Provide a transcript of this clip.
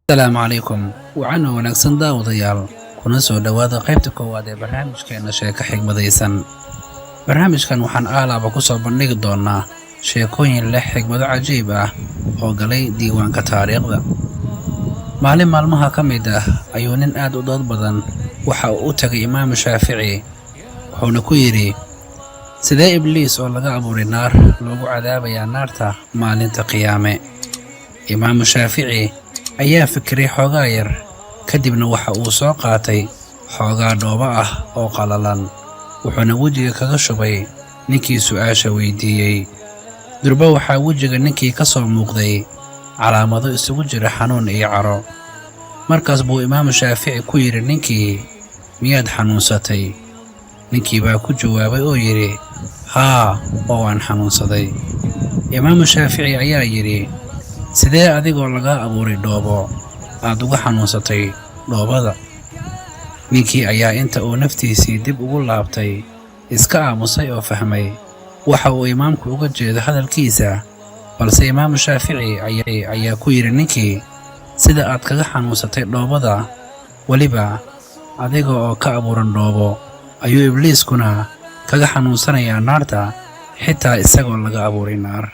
السلام عليكم وعنا ونكسن داوديال kuna soo dhawaada qaybta koowaad ee barnaamijkeena sheeko xigmadaysan. barnaamijkan waxaan aalaaba ku soo bandhigi doonaa sheekooyin leh xigmado cajiib ah oo galay diiwaanka taariikhda. maalin maalmaha ka mid ah ayuu nin aad u dood badan waxa uu u tagay imaam Shaafici, wuxuuna ku yiri sidee ibliis oo laga abuuray naar loogu cadaabayaa naarta maalinta qiyaame. imaam Shaafici ayaa fikiray xoogaa yar, kadibna waxa uu soo qaatay xoogaa dhoobo ah oo qalalan, wuxuuna wejiga kaga shubay ninkii su'aasha weydiiyey. durba waxaa wejiga ninkii ka soo muuqday calaamado isugu jira xanuun iyo caro. markaas buu imaam Shaafici ku yiri ninkii, miyaad xanuunsatay? ninkii baa ku jawaabay oo yiri haa, oo aan xanuunsaday. imaam Shaafici ayaa yiri sidee adigoo laga abuuray dhoobo aad uga xanuunsatay dhoobada? ninkii ayaa inta uu naftiisii dib ugu laabtay iska aamusay oo fahmay waxa uu imaamku uga jeedo hadalkiisa, balse imaam Shaafici ayaa ku yiri ninkii sida aad kaga xanuunsatay dhoobada waliba adiga oo ka abuuran dhoobo ayuu ibliiskuna kaga xanuunsanayaa naarta xitaa isagoo laga abuuray naar.